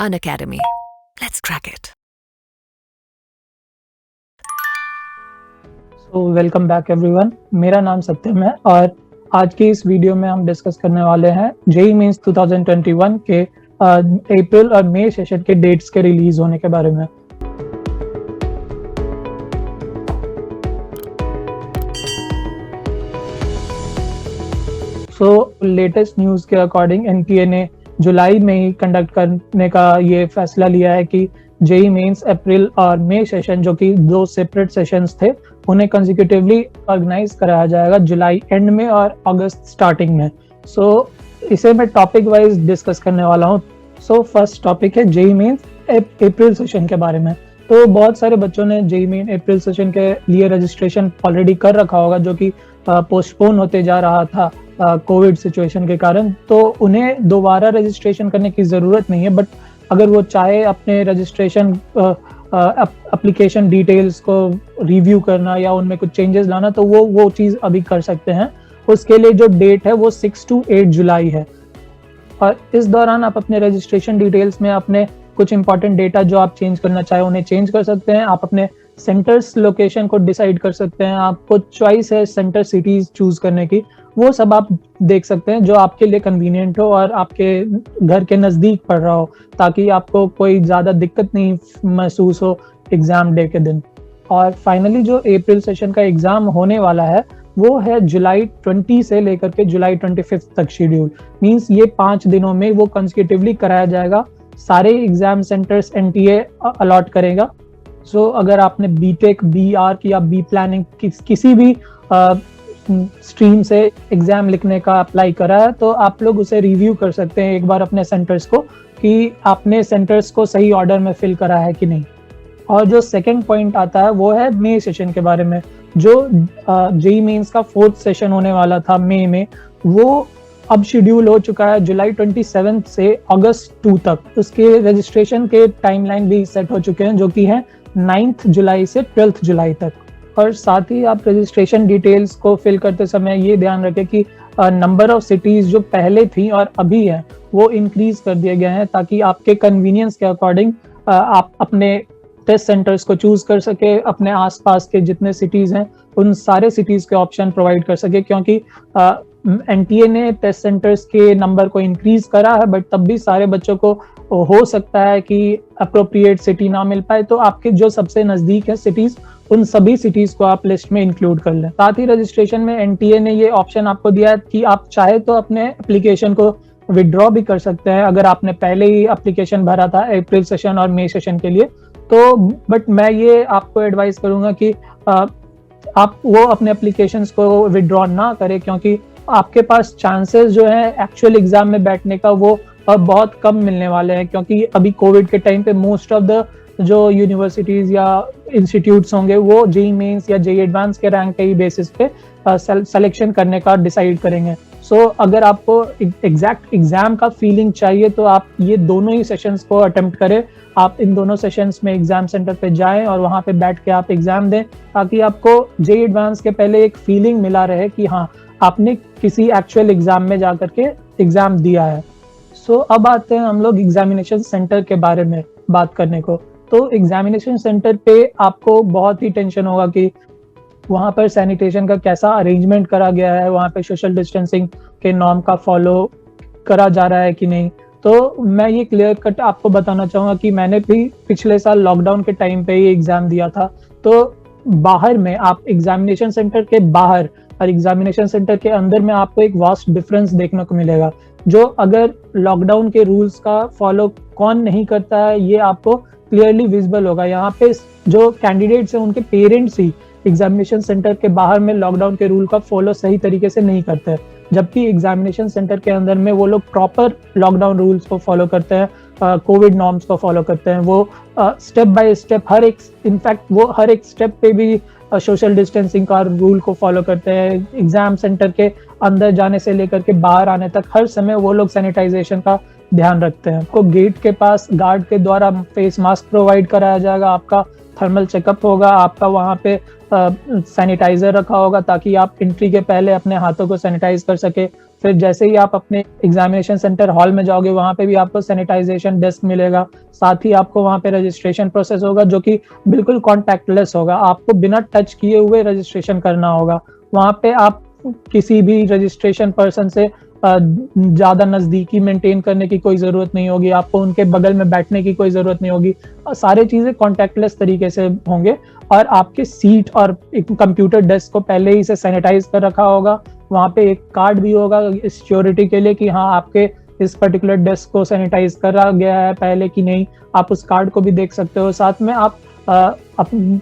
Unacademy. Let's crack it. Welcome back everyone. मेरा नाम सत्यम है और आज की इस वीडियो में हम डिस्कस करने वाले हैं जेईई मेंस 2021 के अप्रैल और मई सेशन के डेट्स के रिलीज होने के बारे में। लेटेस्ट न्यूज़ के अकॉर्डिंग एनटीए ने जुलाई में ही कंडक्ट करने का ये फैसला लिया है कि जेईई मेंस अप्रैल और मई सेशन, जो कि दो सेपरेट सेशंस थे, उन्हें कंसेक्यूटिवली ऑर्गेनाइज कराया जाएगा जुलाई एंड में और अगस्त स्टार्टिंग में। इसे मैं टॉपिक वाइज डिस्कस करने वाला हूँ। फर्स्ट टॉपिक है जेईई मेंस अप्रैल सेशन के बारे में। तो बहुत सारे बच्चों ने जेईई मेन अप्रैल सेशन के लिए रजिस्ट्रेशन ऑलरेडी कर रखा होगा, जो कि पोस्टपोन होते जा रहा था कोविड सिचुएशन के कारण। तो उन्हें दोबारा रजिस्ट्रेशन करने की ज़रूरत नहीं है, बट अगर वो चाहे अपने रजिस्ट्रेशन एप्लीकेशन डिटेल्स को रिव्यू करना या उनमें कुछ चेंजेस लाना, तो वो चीज़ अभी कर सकते हैं। उसके लिए जो डेट है वो 6 to 8 जुलाई है। और इस दौरान आप अपने रजिस्ट्रेशन डिटेल्स में अपने कुछ इंपॉर्टेंट डेटा जो आप चेंज करना चाहे उन्हें चेंज कर सकते हैं। आप अपने सेंटर्स लोकेशन को डिसाइड कर सकते हैं। आपको चॉइस है सेंटर सिटीज चूज करने की, वो सब आप देख सकते हैं जो आपके लिए कन्वीनियंट हो और आपके घर के नज़दीक पड़ रहा हो, ताकि आपको कोई ज़्यादा दिक्कत नहीं महसूस हो एग्ज़ाम डे के दिन। और फाइनली जो अप्रैल सेशन का एग्ज़ाम होने वाला है वो है जुलाई 20 से लेकर के जुलाई 25 तक शेड्यूल। मींस ये 5 दिनों में वो कंसेक्यूटिवली कराया जाएगा। सारे एग्जाम सेंटर्स एनटीए अलॉट करेगा। अगर आपने बीटेक, बी आर्क या बी प्लानिंग किसी भी स्ट्रीम से एग्जाम लिखने का अप्लाई करा है, तो आप लोग उसे रिव्यू कर सकते हैं एक बार अपने सेंटर्स को, कि आपने सेंटर्स को सही ऑर्डर में फिल करा है कि नहीं। और जो सेकंड पॉइंट आता है वो है मई सेशन के बारे में। जो जेईई मेंस का 4th सेशन होने वाला था मई में, वो अब शेड्यूल हो चुका है जुलाई 27 से अगस्त 2 तक। उसके रजिस्ट्रेशन के टाइमलाइन भी सेट हो चुके हैं, जो कि है 9th जुलाई से 12th जुलाई तक। और साथ ही आप रजिस्ट्रेशन डिटेल्स को फिल करते समय ये ध्यान रखें कि नंबर ऑफ सिटीज़ जो पहले थी और अभी है वो इंक्रीज कर दिए गए हैं, ताकि आपके कन्वीनियंस के अकॉर्डिंग आप अपने टेस्ट सेंटर्स को चूज कर सके। अपने आसपास के जितने सिटीज़ हैं उन सारे सिटीज़ के ऑप्शन प्रोवाइड कर सके, क्योंकि एनटीए ने टेस्ट सेंटर्स के नंबर को इंक्रीज करा है, बट तब भी सारे बच्चों को हो सकता है कि अप्रोप्रिएट सिटी ना मिल पाए। तो आपके जो सबसे नज़दीक है सिटीज़, उन सभी सिटीज़ को आप लिस्ट में इंक्लूड कर लें। साथ ही रजिस्ट्रेशन में एनटीए ने ये ऑप्शन आपको दिया है कि आप चाहे तो अपने एप्लीकेशन को विड्रॉ भी कर सकते हैं, अगर आपने पहले ही एप्लीकेशन भरा था अप्रैल सेशन और मई सेशन के लिए। तो बट मैं ये आपको एडवाइस करूँगा कि आप वो अपने एप्लीकेशंस को विड्रॉ ना करें, क्योंकि आपके पास चांसेस जो है एक्चुअल एग्जाम में बैठने का वो बहुत कम मिलने वाले हैं, क्योंकि अभी कोविड के टाइम पे मोस्ट ऑफ द जो यूनिवर्सिटीज़ या इंस्टीट्यूट्स होंगे वो जेईई मेंस या जेईई एडवांस के रैंक के ही बेसिस पे सिलेक्शन करने का डिसाइड करेंगे। अगर आपको एग्जैक्ट एग्जाम का फीलिंग चाहिए तो आप ये दोनों ही सेशंस को अटेम्प्ट करें। आप इन दोनों सेशंस में एग्जाम सेंटर पे जाएं और वहाँ पे बैठ के आप एग्जाम दें, ताकि आपको जेईई एडवांस के पहले एक फीलिंग मिला रहे कि हाँ, आपने किसी एक्चुअल एग्जाम में जा करके एग्जाम दिया है। अब आते हैं हम लोग एग्जामिनेशन सेंटर के बारे में बात करने को। तो एग्जामिनेशन सेंटर पे आपको बहुत ही टेंशन होगा कि वहाँ पर सैनिटेशन का कैसा अरेंजमेंट करा गया है, वहाँ पे सोशल डिस्टेंसिंग के नॉर्म का फॉलो करा जा रहा है कि नहीं। तो मैं ये क्लियर कट आपको बताना चाहूँगा कि मैंने भी पिछले साल लॉकडाउन के टाइम पे ही एग्ज़ाम दिया था। तो बाहर में आप एग्जामिनेशन सेंटर के बाहर और एग्जामिनेशन सेंटर के अंदर में आपको एक वास्ट डिफरेंस देखने को मिलेगा, जो अगर लॉकडाउन के रूल्स का फॉलो कौन नहीं करता है ये आपको क्लियरली विजिबल होगा। यहाँ पे जो कैंडिडेट्स हैं उनके पेरेंट्स ही एग्जामिनेशन सेंटर के बाहर में लॉकडाउन के रूल का फॉलो सही तरीके से नहीं करते हैं, जबकि एग्जामिनेशन सेंटर के अंदर में वो लोग प्रॉपर लॉकडाउन रूल्स को फॉलो करते हैं, कोविड नॉर्म्स को फॉलो करते हैं। वो स्टेप बाय स्टेप हर एक स्टेप पे भी सोशल डिस्टेंसिंग का रूल को फॉलो करते हैं। एग्जाम सेंटर के अंदर जाने से लेकर के बाहर आने तक हर समय वो लोग सैनिटाइजेशन का ध्यान रखते हैं। आपको गेट के पास गार्ड के द्वारा फेस मास्क प्रोवाइड कराया जाएगा, आपका थर्मल चेकअप होगा, आपका वहाँ पे सैनिटाइजर रखा होगा ताकि आप एंट्री के पहले अपने हाथों को सैनिटाइज कर सके। फिर जैसे ही आप अपने एग्जामिनेशन सेंटर हॉल में जाओगे, वहाँ पे भी आपको सैनिटाइजेशन डेस्क मिलेगा। साथ ही आपको वहाँ पे रजिस्ट्रेशन प्रोसेस होगा जो कि बिल्कुल कॉन्टैक्टलेस होगा, आपको बिना टच किए हुए रजिस्ट्रेशन करना होगा। वहाँ पे आप किसी भी रजिस्ट्रेशन पर्सन से ज़्यादा नज़दीकी मेंटेन करने की कोई ज़रूरत नहीं होगी, आपको उनके बगल में बैठने की कोई ज़रूरत नहीं होगी। सारी चीज़ें कॉन्टैक्टलेस तरीके से होंगे और आपके सीट और एक कंप्यूटर डेस्क को पहले ही से सैनिटाइज कर रखा होगा। वहाँ पे एक कार्ड भी होगा सिक्योरिटी के लिए कि हाँ, आपके इस पर्टिकुलर डेस्क को सैनिटाइज करा गया है पहले कि नहीं, आप उस कार्ड को भी देख सकते हो। साथ में आप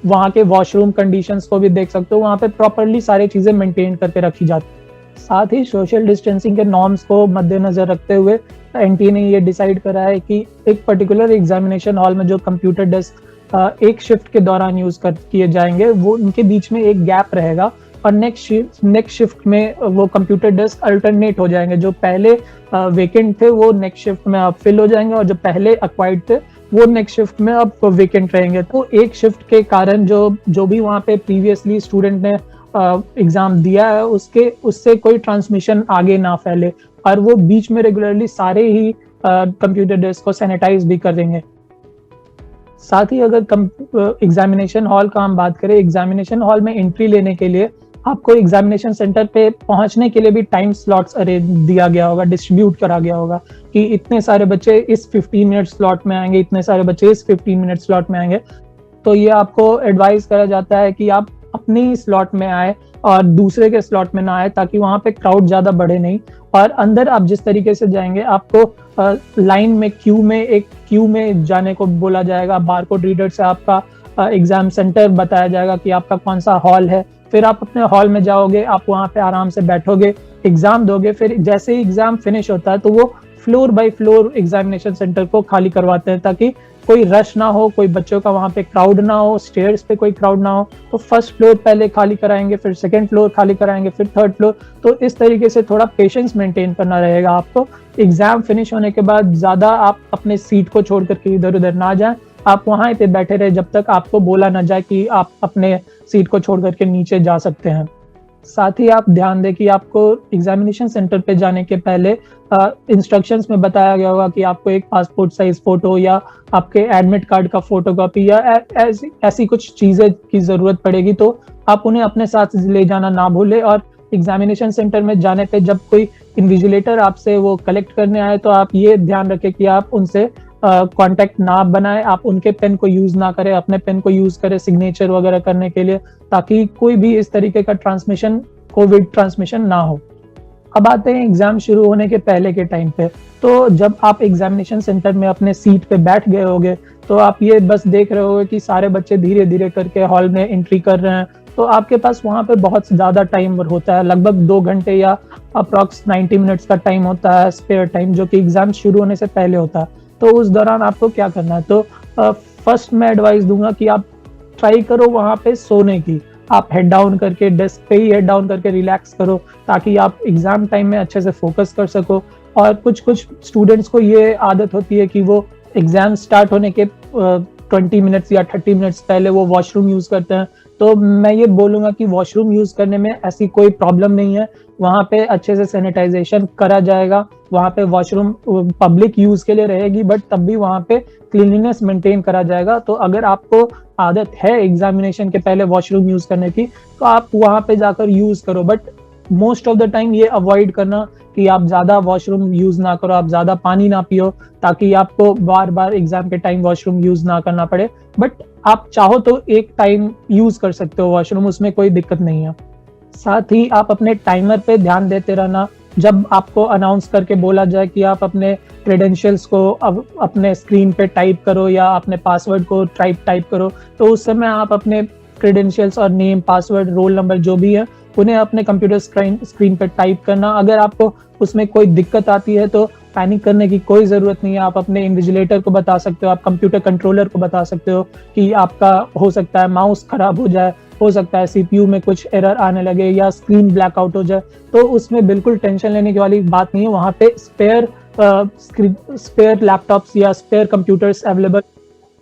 वहाँ के वॉशरूम कंडीशंस को भी देख सकते हो, वहाँ पे प्रॉपरली सारी चीज़ें मेंटेन करके रखी जाती है। साथ ही सोशल डिस्टेंसिंग के नॉर्म्स को मद्देनजर रखते हुए एनटीए ने ये डिसाइड करा है कि एक पर्टिकुलर एग्जामिनेशन हॉल में जो कंप्यूटर डेस्क एक शिफ्ट के दौरान यूज किए जाएंगे, वो उनके बीच में एक गैप रहेगा और नेक्स्ट शिफ्ट में वो कंप्यूटर डेस्क अल्टरनेट हो जाएंगे। जो पहले वेकेंट थे वो नेक्स्ट शिफ्ट में अब फिल हो जाएंगे और जो पहले एक्वायर्ड थे वो नेक्स्ट शिफ्ट में अब वेकेंट रहेंगे। तो एक शिफ्ट के कारण जो भी वहाँ पे प्रीवियसली स्टूडेंट ने एग्जाम दिया है उससे कोई ट्रांसमिशन आगे ना फैले और वो बीच में रेगुलरली सारे ही कंप्यूटर डेस्क को सैनिटाइज भी कर देंगे। साथ ही अगर एग्जामिनेशन हॉल का हम बात करें, एग्जामिनेशन हॉल में एंट्री लेने के लिए आपको एग्जामिनेशन सेंटर पे पहुंचने के लिए भी टाइम स्लॉट्स दिया गया होगा, डिस्ट्रीब्यूट करा गया होगा कि इतने सारे बच्चे इस 15 मिनट स्लॉट में आएंगे, इतने सारे बच्चे इस 15 मिनट स्लॉट में आएंगे। तो ये आपको एडवाइस करा जाता है कि आप अपनी स्लॉट में आए और दूसरे के स्लॉट में ना आए ताकि वहां पे क्राउड ज्यादा बढ़े नहीं। और अंदर आप जिस तरीके से जाएंगे आपको लाइन में एक क्यू में जाने को बोला जाएगा। बारकोड रीडर से आपका एग्जाम सेंटर बताया जाएगा कि आपका कौन सा हॉल है। फिर आप अपने हॉल में जाओगे, आप वहाँ पे आराम से बैठोगे, एग्जाम दोगे। फिर जैसे ही एग्जाम फिनिश होता है तो वो floor by floor examination centre को खाली करवाते हैं ताकि कोई रश ना हो, कोई बच्चों का वहाँ पे क्राउड ना हो, स्टेयर्स पे कोई क्राउड ना हो। तो फर्स्ट फ्लोर पहले खाली कराएंगे, फिर सेकंड फ्लोर खाली कराएंगे, फिर थर्ड फ्लोर। तो इस तरीके से थोड़ा पेशेंस मेंटेन करना रहेगा आपको। एग्जाम फिनिश होने के बाद ज्यादा आप अपने सीट को छोड़ करके इधर उधर ना जाएं, आप वहाँ पे बैठे रहे जब तक आपको बोला ना जाए कि आप अपने सीट को छोड़ करके नीचे जा सकते हैं। साथ ही आप ध्यान दें कि आपको एग्जामिनेशन सेंटर पे जाने के पहले इंस्ट्रक्शंस में बताया गया होगा कि आपको एक पासपोर्ट साइज फोटो या आपके एडमिट कार्ड का फोटोकॉपी या ऐसी कुछ चीजें की जरूरत पड़ेगी, तो आप उन्हें अपने साथ ले जाना ना भूलें। और एग्जामिनेशन सेंटर में जाने पे जब कोई इन्विजिलेटर आपसे वो कलेक्ट करने आए तो आप ये ध्यान रखें कि आप उनसे कांटेक्ट ना बनाए, आप उनके पेन को यूज ना करें, अपने पेन को यूज करें सिग्नेचर वगैरह करने के लिए, ताकि कोई भी इस तरीके का कोविड ट्रांसमिशन ना हो। अब आते हैं एग्जाम शुरू होने के पहले के टाइम पे। तो जब आप एग्जामिनेशन सेंटर में अपने सीट पे बैठ गए होगे तो आप ये बस देख रहे होगे कि सारे बच्चे धीरे धीरे करके हॉल में एंट्री कर रहे हैं। तो आपके पास वहाँ पे बहुत ज्यादा टाइम होता है, लगभग 2 घंटे या अप्रॉक्स 90 मिनट्स का टाइम होता है, स्पेयर टाइम, जो कि एग्जाम शुरू होने से पहले होता है। तो उस दौरान आपको क्या करना है, तो फर्स्ट मैं एडवाइस दूंगा कि आप ट्राई करो वहाँ पे सोने की। आप हेड डाउन करके डेस्क पे ही हेड डाउन करके रिलैक्स करो ताकि आप एग्जाम टाइम में अच्छे से फोकस कर सको। और कुछ स्टूडेंट्स को ये आदत होती है कि वो एग्जाम स्टार्ट होने के 20 मिनट्स या 30 मिनट्स पहले वो वॉशरूम यूज करते हैं। तो मैं ये बोलूंगा कि वॉशरूम यूज करने में ऐसी कोई प्रॉब्लम नहीं है, वहाँ पे अच्छे से सैनिटाइजेशन करा जाएगा। वहाँ पे वॉशरूम पब्लिक यूज के लिए रहेगी, बट तब भी वहाँ पे क्लीनलीनेस मेंटेन करा जाएगा। तो अगर आपको आदत है एग्जामिनेशन के पहले वॉशरूम यूज करने की तो आप वहाँ पे जाकर यूज करो, but most of the time ये अवॉइड करना कि आप ज्यादा वॉशरूम यूज ना करो, आप ज्यादा पानी ना पियो ताकि आपको बार बार एग्जाम के टाइम वॉशरूम यूज ना करना पड़े। बट आप चाहो तो एक टाइम यूज कर सकते हो वॉशरूम, उसमें कोई दिक्कत नहीं है। साथ ही आप अपने टाइमर पे ध्यान देते रहना। जब आपको अनाउंस करके बोला जाए कि आप अपने क्रेडेंशियल्स को अपने स्क्रीन पे टाइप करो या अपने पासवर्ड को टाइप करो, तो उस समय आप अपने क्रेडेंशियल्स और नेम, पासवर्ड, रोल नंबर जो भी है उन्हें अपने कंप्यूटर स्क्रीन पर टाइप करना। अगर आपको उसमें कोई दिक्कत आती है तो पैनिक करने की कोई जरूरत नहीं है। आप अपने इन्विजिलेटर को बता सकते हो, आप कंप्यूटर कंट्रोलर को बता सकते हो कि आपका हो सकता है माउस खराब हो जाए, हो सकता है सीपीयू में कुछ एरर आने लगे या स्क्रीन ब्लैकआउट हो जाए। तो उसमें बिल्कुल टेंशन लेने की वाली बात नहीं है। वहाँ पे स्पेयर लैपटॉप्स या स्पेयर कंप्यूटर्स अवेलेबल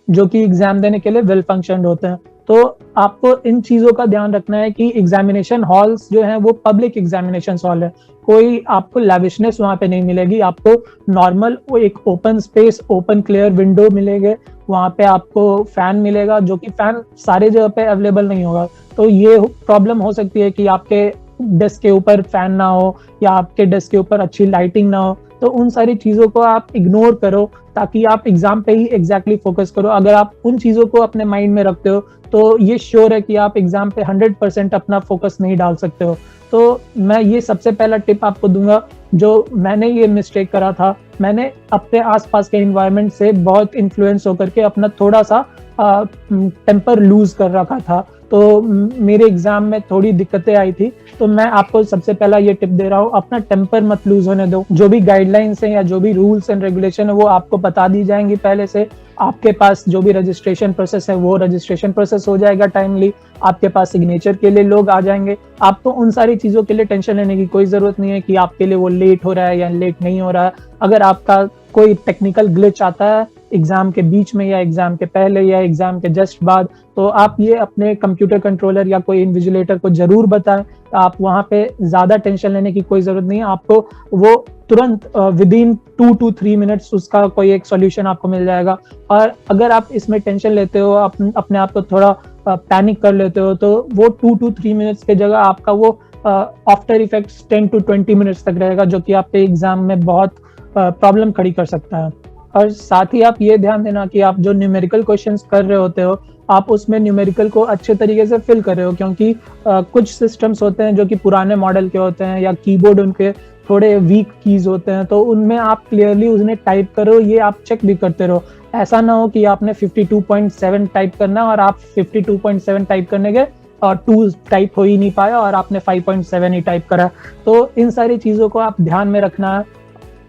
जो कि एग्जाम देने के लिए वेल फंक्शनड होते हैं। तो आपको इन चीजों का ध्यान रखना है कि एग्जामिनेशन हॉल्स जो है वो पब्लिक एग्जामिनेशन हॉल है, कोई आपको लैविशनेस वहां पे नहीं मिलेगी, आपको नॉर्मल एक open space, open clear window मिलेंगे, वहां पे आपको फैन मिलेगा, जो कि फैन सारे जगह पे अवेलेबल नहीं होगा। तो ये प्रॉब्लम हो सकती है कि आपके डेस्क के ऊपर फैन ना हो या आपके डेस्क के ऊपर अच्छी लाइटिंग ना हो। तो उन सारी चीजों को आप इग्नोर करो ताकि आप एग्जाम पे ही एग्जैक्टली फोकस करो। अगर आप उन चीजों को अपने माइंड में रखते हो तो ये श्योर है कि आप एग्जाम पे 100% अपना फोकस नहीं डाल सकते हो। तो मैं ये सबसे पहला टिप आपको दूंगा, जो मैंने ये मिस्टेक करा था, मैंने अपने आसपास के एनवायरनमेंट से बहुत इन्फ्लुएंस होकर के अपना थोड़ा सा टेम्पर लूज कर रखा था, तो मेरे एग्जाम में थोड़ी दिक्कतें आई थी। तो मैं आपको सबसे पहला ये टिप दे रहा हूँ, अपना टेम्पर मत लूज होने दो। जो भी गाइडलाइंस है या जो भी रूल्स एंड रेगुलेशन है वो आपको बता दी जाएंगी पहले से। आपके पास जो भी रजिस्ट्रेशन प्रोसेस है वो रजिस्ट्रेशन प्रोसेस हो जाएगा टाइमली, आपके पास सिग्नेचर के लिए लोग आ जाएंगे। आपको उन सारी चीजों के लिए टेंशन लेने की कोई जरूरत नहीं है कि आपके लिए वो लेट हो रहा है या लेट नहीं हो रहा है। अगर आपका कोई टेक्निकल ग्लिच आता है एग्जाम के बीच में या एग्जाम के पहले या एग्जाम के जस्ट बाद, तो आप ये अपने कंप्यूटर कंट्रोलर या कोई इन्विजिलेटर को जरूर बताएं। आप वहां पे ज्यादा टेंशन लेने की कोई जरूरत नहीं है, आपको वो तुरंत विद इन 2 to 3 मिनट्स उसका कोई एक सॉल्यूशन आपको मिल जाएगा। और अगर आप इसमें टेंशन लेते हो, अपने आप को थोड़ा पैनिक कर लेते हो, तो वो 2 to 3 मिनट्स की जगह आपका वो आफ्टर इफेक्ट्स 10 to 20 मिनट्स तक रहेगा, जो कि आपके एग्जाम में बहुत प्रॉब्लम खड़ी कर सकता है। और साथ ही आप ये ध्यान देना कि आप जो न्यूमेरिकल क्वेश्चंस कर रहे होते हो, आप उसमें न्यूमेरिकल को अच्छे तरीके से फिल कर रहे हो, क्योंकि कुछ सिस्टम्स होते हैं जो कि पुराने मॉडल के होते हैं या कीबोर्ड उनके थोड़े वीक कीज होते हैं, तो उनमें आप क्लियरली उन्हें टाइप करो, ये आप चेक भी करते रहो। ऐसा ना हो कि आपने 52.7 टाइप करना और आप 52.7 टाइप करने के और 2 टाइप हो ही नहीं पाया और आपने 5.7 ही टाइप करा। तो इन सारी चीज़ों को आप ध्यान में रखना है।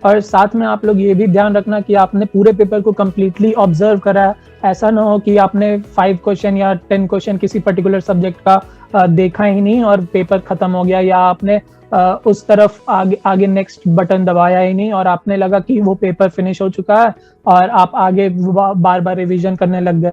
और साथ में आप लोग ये भी ध्यान रखना कि आपने पूरे पेपर को कम्प्लीटली ऑब्जर्व करा है। ऐसा ना हो कि आपने 5 क्वेश्चन या 10 क्वेश्चन किसी पर्टिकुलर सब्जेक्ट का देखा ही नहीं और पेपर खत्म हो गया, या आपने उस तरफ आगे नेक्स्ट बटन दबाया ही नहीं और आपने लगा कि वो पेपर फिनिश हो चुका है और आप आगे बार बार रिवीजन करने लग गए।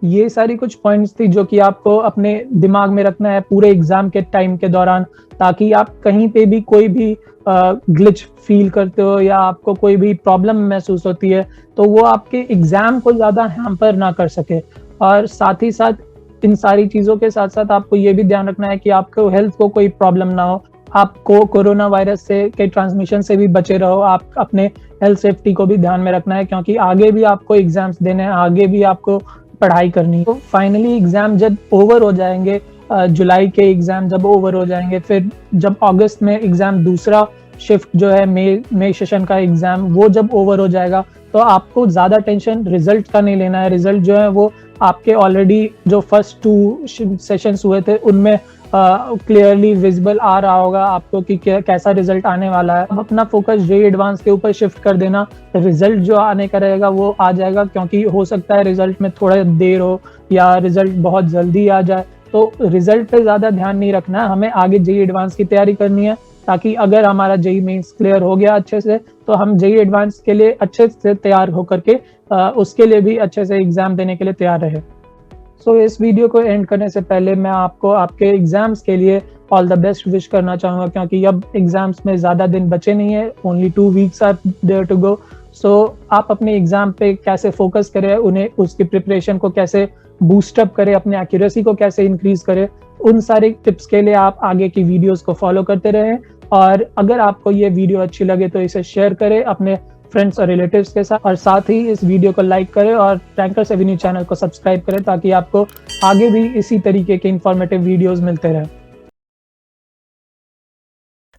ये सारी कुछ पॉइंट्स थी जो कि आपको अपने दिमाग में रखना है पूरे एग्जाम के टाइम के दौरान, ताकि आप कहीं पे भी कोई भी ग्लिच फील करते हो या आपको कोई भी प्रॉब्लम महसूस होती है तो वो आपके एग्जाम को ज़्यादा हैम्पर ना कर सके। और साथ ही साथ इन सारी चीज़ों के साथ साथ आपको ये भी ध्यान रखना है कि आपको हेल्थ को कोई प्रॉब्लम ना हो, आपको कोरोना वायरस से के ट्रांसमिशन से भी बचे रहो। आप अपने हेल्थ सेफ्टी को भी ध्यान में रखना है, क्योंकि आगे भी आपको एग्जाम्स देने हैं, आगे भी आपको पढ़ाई करनी है। तो फाइनली एग्जाम जब ओवर हो जाएंगे, जुलाई के एग्जाम जब ओवर हो जाएंगे, फिर जब अगस्त में एग्जाम दूसरा शिफ्ट जो है मई सेशन का एग्जाम वो जब ओवर हो जाएगा, तो आपको ज़्यादा टेंशन रिजल्ट का नहीं लेना है। रिजल्ट जो है वो आपके ऑलरेडी जो फर्स्ट 2 सेशंस हुए थे उनमें क्लियरली विजिबल आ रहा होगा आपको कि कैसा रिजल्ट आने वाला है। अब अपना फोकस जेईई एडवांस के ऊपर शिफ्ट कर देना, रिजल्ट जो आने का रहेगा वो आ जाएगा, क्योंकि हो सकता है रिजल्ट में थोड़ा देर हो या रिजल्ट बहुत जल्दी आ जाए। तो रिजल्ट पे ज़्यादा ध्यान नहीं रखना है, हमें आगे जेईई एडवांस की तैयारी करनी है, ताकि अगर हमारा जेईई मेंस क्लियर हो गया अच्छे से तो हम जेईई एडवांस के लिए अच्छे से तैयार होकर के उसके लिए भी अच्छे से एग्जाम देने के लिए तैयार रहे। सो इस वीडियो को एंड करने से पहले मैं आपको आपके एग्जाम्स के लिए ऑल द बेस्ट विश करना चाहूँगा, क्योंकि अब एग्जाम्स में ज़्यादा दिन बचे नहीं है, only 2 weeks are there to go. So आप अपने एग्जाम पे कैसे फोकस करें, उन्हें उसकी प्रिपरेशन को कैसे बूस्टअप करें, अपने एक्यूरेसी को कैसे इंक्रीज करें, उन सारे टिप्स के लिए आप आगे की वीडियोस को फॉलो करते रहें। और अगर आपको ये वीडियो अच्छी लगे तो इसे शेयर करें अपने फ्रेंड्स और रिलेटिव्स के साथ, और साथ ही इस वीडियो को लाइक करें और रैंकर्स एवेन्यू चैनल को सब्सक्राइब करें, ताकि आपको आगे भी इसी तरीके के इंफॉर्मेटिव वीडियोस मिलते रहें।